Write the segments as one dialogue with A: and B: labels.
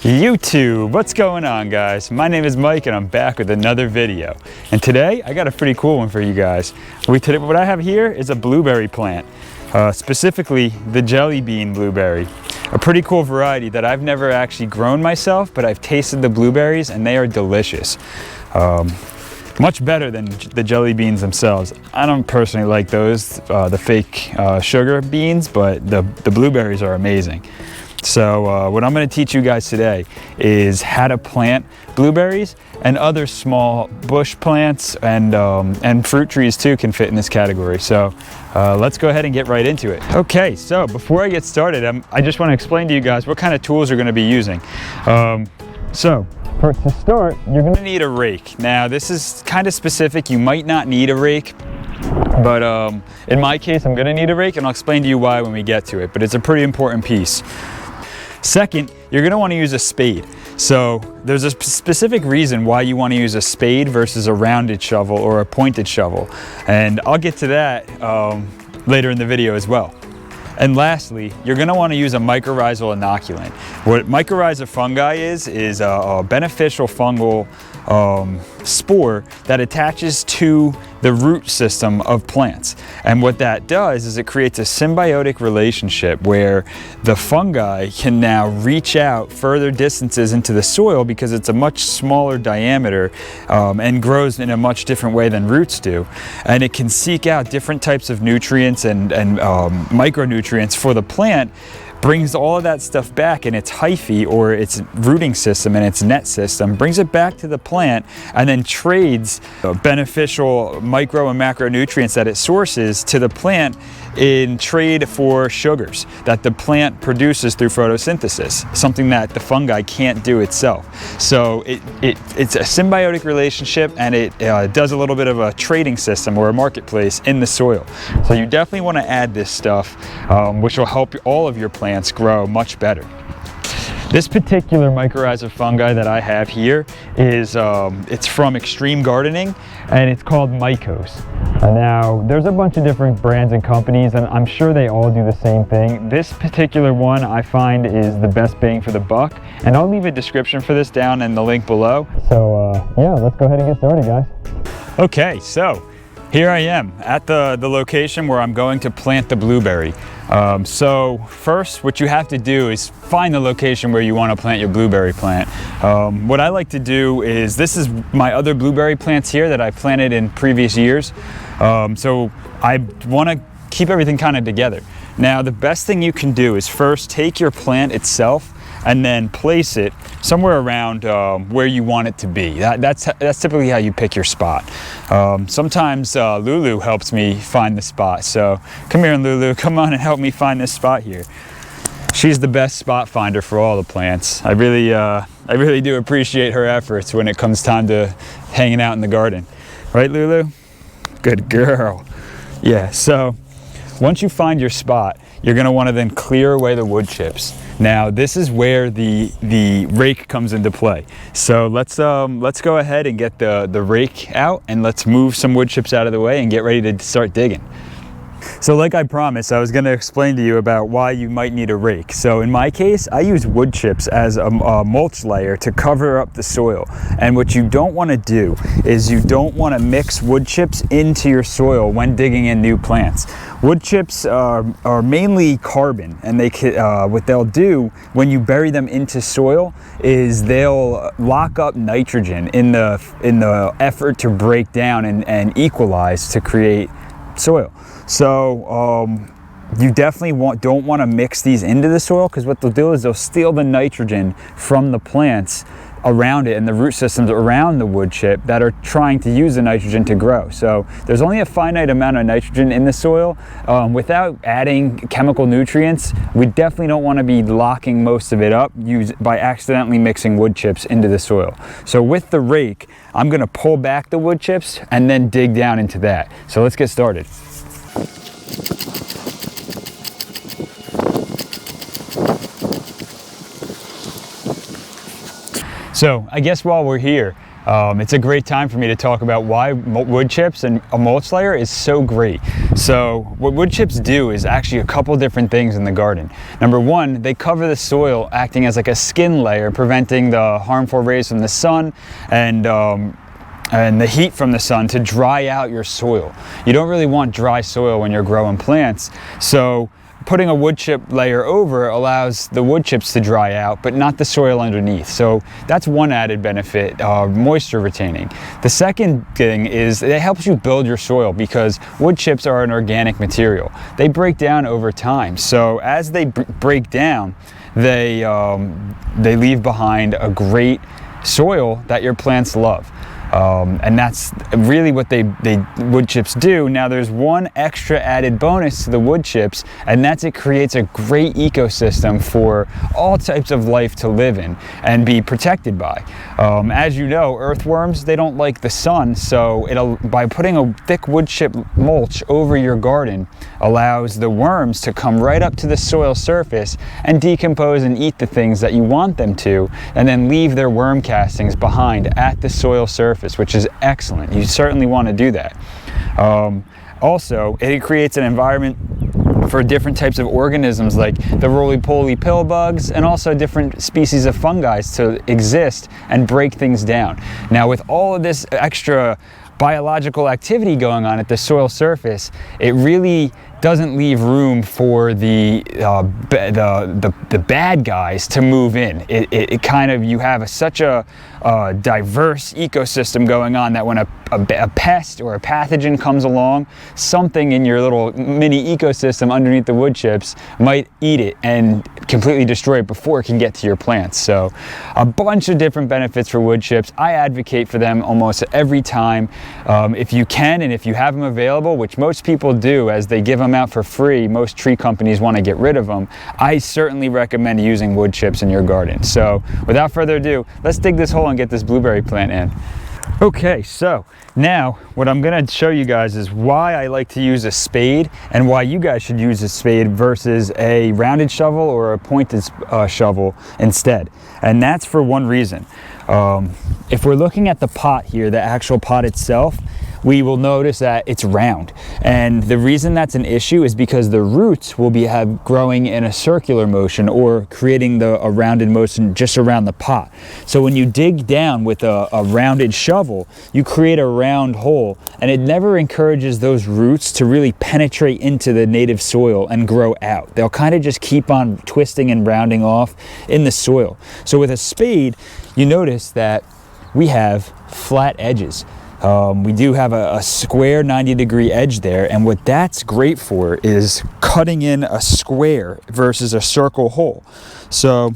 A: YouTube, what's going on, guys? My name is Mike and I'm back with another video. And today I got a pretty cool one for you guys. What I have here is a blueberry plant, specifically the jelly bean blueberry. A pretty cool variety that I've never actually grown myself, but I've tasted the blueberries and they are delicious. Much better than the jelly beans themselves. I don't personally like those, the fake sugar beans, but the blueberries are amazing. So what I'm going to teach you guys today is how to plant blueberries, and other small bush plants and fruit trees too can fit in this category. So let's go ahead and get right into it. Okay, so before I get started, I just want to explain to you guys what kind of tools you're going to be using. To start, you're going to need a rake. Now this is kind of specific. You might not need a rake, but in my case I'm going to need a rake, and I'll explain to you why when we get to it, but it's a pretty important piece. Second, you're going to want to use a spade. So there's a specific reason why you want to use a spade versus a rounded shovel or a pointed shovel, and I'll get to that later in the video as well. And lastly, you're going to want to use a mycorrhizal inoculant. What mycorrhizae fungi is a beneficial fungal spore that attaches to the root system of plants. And what that does is it creates a symbiotic relationship where the fungi can now reach out further distances into the soil because it's a much smaller diameter and grows in a much different way than roots do. And it can seek out different types of nutrients and micronutrients for the plant, brings all of that stuff back in its hyphae or its rooting system and its net system, brings it back to the plant, and then trades beneficial micro and macronutrients that it sources to the plant in trade for sugars that the plant produces through photosynthesis, something that the fungi can't do itself. So it's a symbiotic relationship, and it does a little bit of a trading system or a marketplace in the soil. So you definitely want to add this stuff, which will help all of your plants grow much better. This particular mycorrhizae fungi that I have here is it's from Extreme Gardening, and it's called Mycos. Now there's a bunch of different brands and companies, and I'm sure they all do the same thing. This particular one I find is the best bang for the buck, and I'll leave a description for this down in the link below. So yeah, let's go ahead and get started, guys. Okay, so here I am at the location where I'm going to plant the blueberry. So first, what you have to do is find the location where you want to plant your blueberry plant. What I like to do is, this is my other blueberry plants here that I planted in previous years. So I want to keep everything kind of together. Now the best thing you can do is first take your plant itself and then place it somewhere around where you want it to be. That's typically how you pick your spot. Sometimes Lulu helps me find the spot. So come here, Lulu, come on and help me find this spot here. She's the best spot finder for all the plants. I really do appreciate her efforts when it comes time to hanging out in the garden. Right, Lulu? Good girl. Yeah, so once you find your spot, you're going to want to then clear away the wood chips. Now this is where the rake comes into play. So let's go ahead and get the rake out, and let's move some wood chips out of the way and get ready to start digging. So like I promised, I was going to explain to you about why you might need a rake. So in my case, I use wood chips as a mulch layer to cover up the soil. And what you don't want to do is you don't want to mix wood chips into your soil when digging in new plants. Wood chips are mainly carbon, and what they'll do when you bury them into soil is they'll lock up nitrogen in the effort to break down and equalize to create soil. So you definitely don't want to mix these into the soil, because what they'll do is they'll steal the nitrogen from the plants around it and the root systems around the wood chip that are trying to use the nitrogen to grow. So there's only a finite amount of nitrogen in the soil. Without adding chemical nutrients, we definitely don't want to be locking most of it up by accidentally mixing wood chips into the soil. So with the rake, I'm going to pull back the wood chips and then dig down into that. So let's get started. So I guess while we're here, It's a great time for me to talk about why wood chips and a mulch layer is so great. So what wood chips do is actually a couple different things in the garden. Number one, they cover the soil, acting as like a skin layer, preventing the harmful rays from the sun and the heat from the sun to dry out your soil. You don't really want dry soil when you're growing plants. So putting a wood chip layer over allows the wood chips to dry out, but not the soil underneath. So that's one added benefit, moisture retaining. The second thing is it helps you build your soil because wood chips are an organic material. They break down over time. So as they break down, they leave behind a great soil that your plants love. And that's really what wood chips do. Now there's one extra added bonus to the wood chips, and that's it creates a great ecosystem for all types of life to live in and be protected by. As you know, earthworms, they don't like the sun, so by putting a thick wood chip mulch over your garden allows the worms to come right up to the soil surface and decompose and eat the things that you want them to, and then leave their worm castings behind at the soil surface, which is excellent. You certainly want to do that. Also, it creates an environment for different types of organisms like the roly-poly pill bugs and also different species of fungi to exist and break things down. Now with all of this extra biological activity going on at the soil surface, it really doesn't leave room for the bad guys to move in. It kind of, you have such a diverse ecosystem going on that when a pest or a pathogen comes along, something in your little mini ecosystem underneath the wood chips might eat it and completely destroy it before it can get to your plants. So a bunch of different benefits for wood chips. I advocate for them almost every time. If you can and if you have them available, which most people do as they give them out for free, most tree companies want to get rid of them. I certainly recommend using wood chips in your garden. So without further ado, let's dig this hole and get this blueberry plant in. Okay, so now what I'm going to show you guys is why I like to use a spade and why you guys should use a spade versus a rounded shovel or a pointed shovel instead. And that's for one reason. If we're looking at the pot here, the actual pot itself, we will notice that it's round. And the reason that's an issue is because the roots will be growing in a circular motion or creating a rounded motion just around the pot. So when you dig down with a rounded shovel, you create a round hole, and it never encourages those roots to really penetrate into the native soil and grow out. They'll kind of just keep on twisting and rounding off in the soil. So with a spade, you notice that we have flat edges. We do have a square 90-degree edge there, and what that's great for is cutting in a square versus a circle hole. So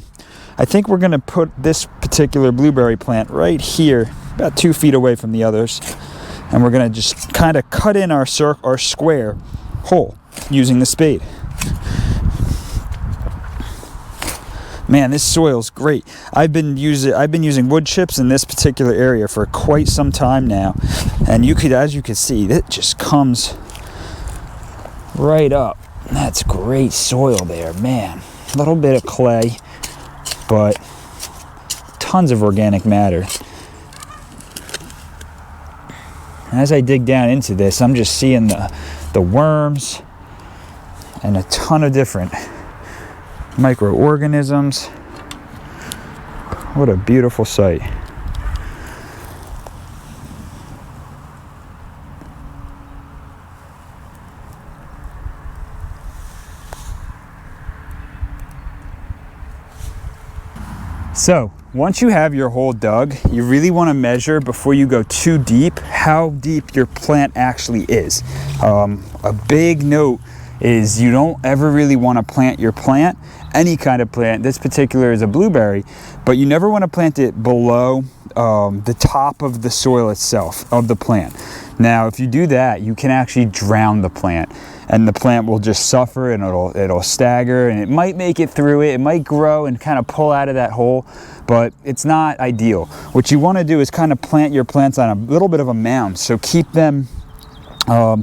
A: I think we're going to put this particular blueberry plant right here, about 2 feet away from the others, and we're going to just kind of cut in our square hole using the spade. Man, this soil's great. I've been using wood chips in this particular area for quite some time now, and as you can see, it just comes right up. That's great soil there, man. A little bit of clay, but tons of organic matter. As I dig down into this, I'm just seeing the worms and a ton of different microorganisms. What a beautiful sight. So once you have your hole dug, you really want to measure before you go too deep how deep your plant actually is. A big note is you don't ever really want to plant your plant, any kind of plant, this particular is a blueberry, but you never want to plant it below the top of the soil itself of the plant. Now if you do that, you can actually drown the plant, and the plant will just suffer, and it'll stagger, and it might make it through it might grow and kind of pull out of that hole, but it's not ideal. What you want to do is kind of plant your plants on a little bit of a mound, so keep them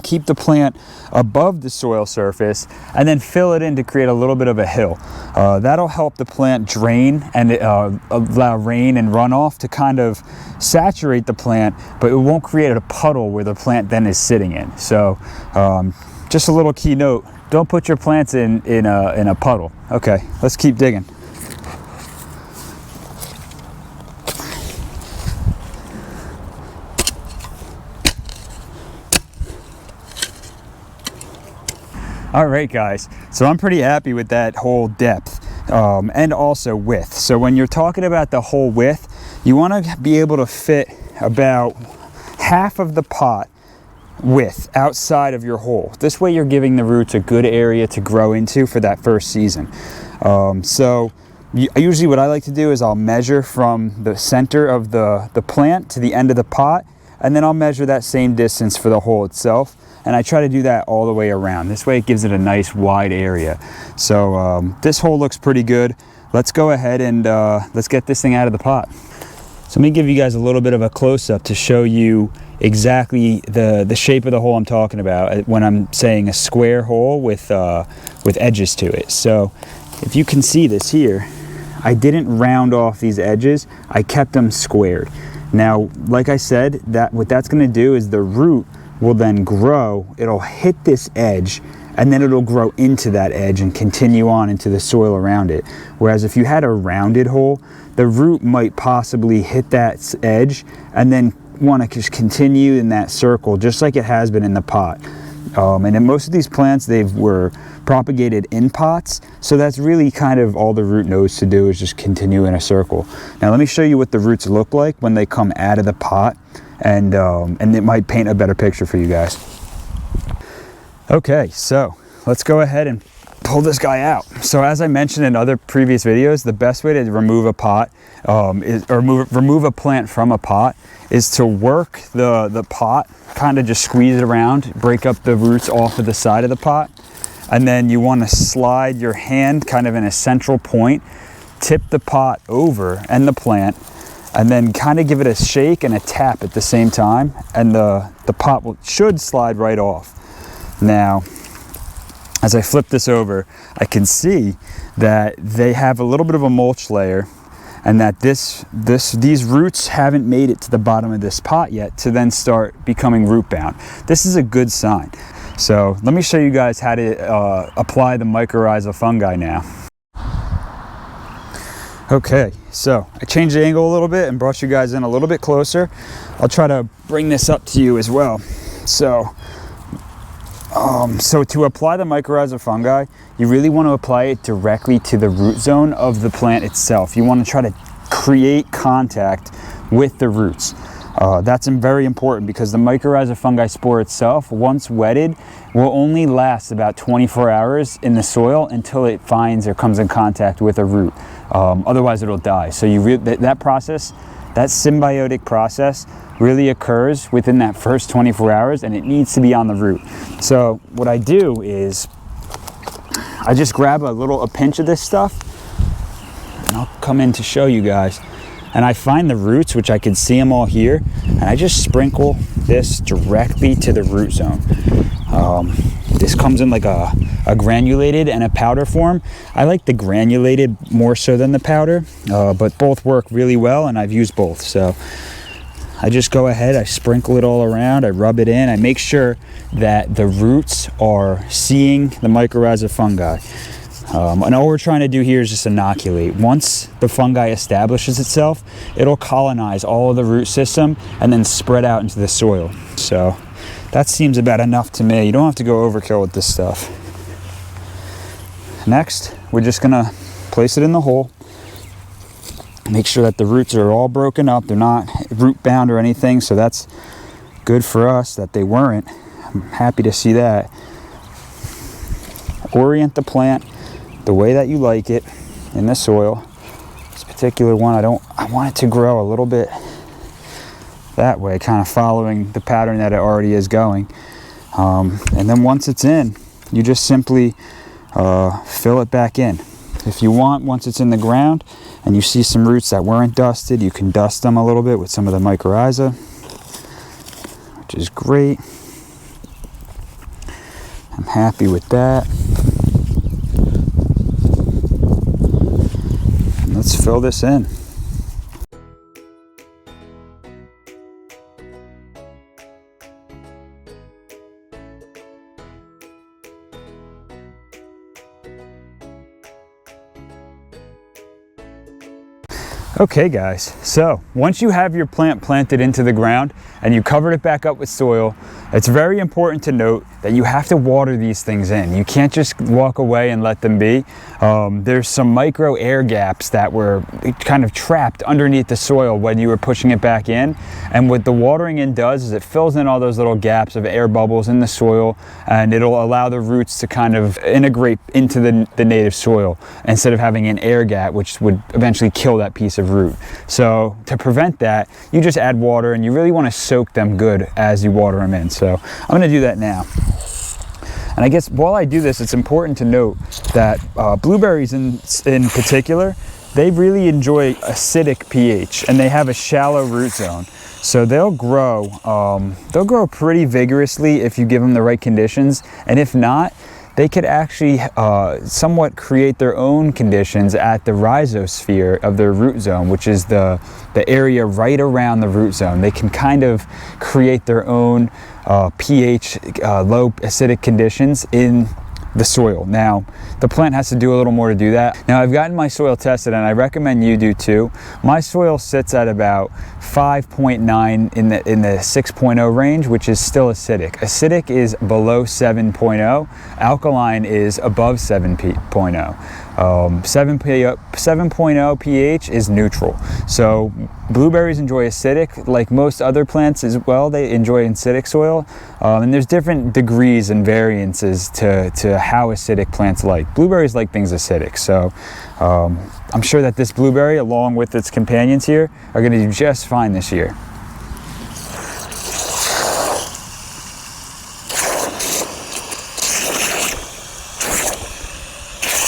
A: keep the plant above the soil surface, and then fill it in to create a little bit of a hill. That'll help the plant drain and allow rain and runoff to kind of saturate the plant, but it won't create a puddle where the plant then is sitting in. So just a little key note, don't put your plants in a puddle. Okay, let's keep digging. All right, guys, so I'm pretty happy with that whole depth and also width. So when you're talking about the whole width, you want to be able to fit about half of the pot width outside of your hole. This way you're giving the roots a good area to grow into for that first season. So usually what I like to do is I'll measure from the center of the plant to the end of the pot, and then I'll measure that same distance for the hole itself. And I try to do that all the way around. This way it gives it a nice wide area. So this hole looks pretty good. Let's go ahead and let's get this thing out of the pot. So let me give you guys a little bit of a close-up to show you exactly the shape of the hole I'm talking about when I'm saying a square hole with edges to it. So if you can see this here, I didn't round off these edges. I kept them squared. Now, like I said, what that's gonna do is the root will then grow, it'll hit this edge, and then it'll grow into that edge and continue on into the soil around it. Whereas if you had a rounded hole, the root might possibly hit that edge and then want to just continue in that circle, just like it has been in the pot. And in most of these plants, they were propagated in pots, so that's really kind of all the root knows to do is just continue in a circle. Now let me show you what the roots look like when they come out of the pot, and it might paint a better picture for you guys. Okay, so let's go ahead and pull this guy out. So as I mentioned in other previous videos, the best way to remove a pot remove a plant from a pot is to work the pot, kind of just squeeze it around, break up the roots off of the side of the pot, and then you want to slide your hand kind of in a central point, tip the pot over and the plant, and then kind of give it a shake and a tap at the same time, and the pot should slide right off. Now, as I flip this over, I can see that they have a little bit of a mulch layer, and that these roots haven't made it to the bottom of this pot yet to then start becoming root bound. This is a good sign. So let me show you guys how to apply the mycorrhizal fungi now. Okay, so I changed the angle a little bit and brought you guys in a little bit closer. I'll try to bring this up to you as well. So to apply the mycorrhizal fungi, you really want to apply it directly to the root zone of the plant itself. You want to try to create contact with the roots. That's very important because the mycorrhizal fungi spore itself, once wetted, will only last about 24 hours in the soil until it finds or comes in contact with a root. Otherwise it'll die. So that process, that symbiotic process, really occurs within that first 24 hours, and it needs to be on the root. So what I do is I just grab a pinch of this stuff, and I'll come in to show you guys. And I find the roots, which I can see them all here, and I just sprinkle this directly to the root zone. This comes in like a granulated and a powder form. I like the granulated more so than the powder, but both work really well, and I've used both. So I just go ahead, I sprinkle it all around, I rub it in, I make sure that the roots are seeing the mycorrhizal fungi. And all we're trying to do here is just inoculate. Once the fungi establishes itself, it'll colonize all of the root system and then spread out into the soil. So that seems about enough to me. You don't have to go overkill with this stuff. Next, we're just gonna place it in the hole. Make sure that the roots are all broken up. They're not root bound or anything, so that's good for us that they weren't. I'm happy to see that. Orient the plant the way that you like it in the soil. This particular one, I want it to grow a little bit that way, kind of following the pattern that it already is going. And then once it's in, you just simply fill it back in. If you want, once it's in the ground and you see some roots that weren't dusted, you can dust them a little bit with some of the mycorrhizae, which is great. I'm happy with that. And let's fill this in. Okay guys, so once you have your plant planted into the ground and you covered it back up with soil, it's very important to note that you have to water these things in. You can't just walk away and let them be. There's some micro air gaps that were kind of trapped underneath the soil when you were pushing it back in. And what the watering in does is it fills in all those little gaps of air bubbles in the soil, and it'll allow the roots to kind of integrate into the native soil instead of having an air gap, which would eventually kill that piece of root. So to prevent that, you just add water, and you really want to soak them good as you water them in. So I'm going to do that now. And I guess while I do this, it's important to note that blueberries in particular, they really enjoy acidic pH, and they have a shallow root zone. So they'll grow pretty vigorously if you give them the right conditions, and if not, they could actually somewhat create their own conditions at the rhizosphere of their root zone, which is the area right around the root zone. They can kind of create their own pH, low acidic conditions in the soil. Now, the plant has to do a little more to do that. Now, I've gotten my soil tested, and I recommend you do too. My soil sits at about 5.9 in the 6.0 range, which is still acidic. Acidic is below 7.0. Alkaline is above 7.0. 7.0 pH is neutral. So blueberries enjoy acidic, like most other plants as well. They enjoy acidic soil, and there's different degrees and variances to how acidic plants like. Blueberries like things acidic, so I'm sure that this blueberry, along with its companions here, are going to do just fine this year.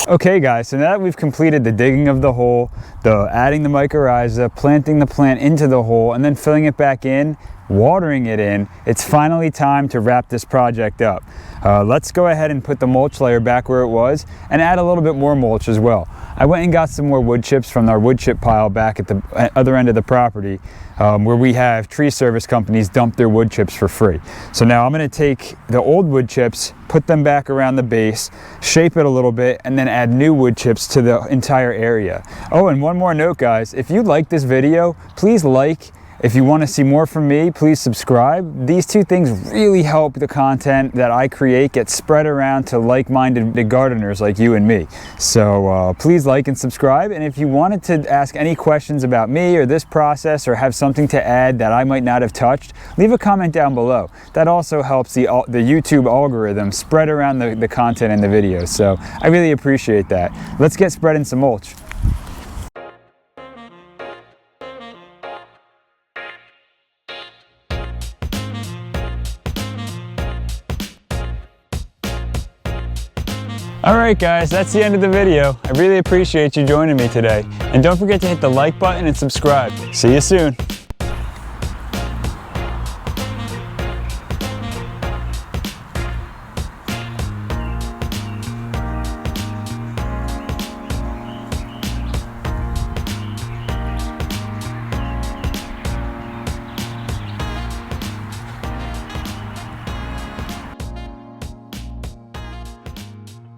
A: Okay guys, so now that we've completed the digging of the hole, adding the mycorrhiza, planting the plant into the hole, and then filling it back in, watering it in, it's finally time to wrap this project up. Let's go ahead and put the mulch layer back where it was and add a little bit more mulch as well. I went and got some more wood chips from our wood chip pile back at the other end of the property, where we have tree service companies dump their wood chips for free. So now I'm going to take the old wood chips, put them back around the base, shape it a little bit, and then add new wood chips to the entire area. Oh, and one more note guys, if you like this video, please like. If you want to see more from me, please subscribe. These two things really help the content that I create get spread around to like-minded gardeners like you and me. So please like and subscribe. And if you wanted to ask any questions about me or this process, or have something to add that I might not have touched, leave a comment down below. That also helps the YouTube algorithm spread around the content in the videos. So I really appreciate that. Let's get spreading some mulch. Alright guys, that's the end of the video. I really appreciate you joining me today. And don't forget to hit the like button and subscribe. See you soon.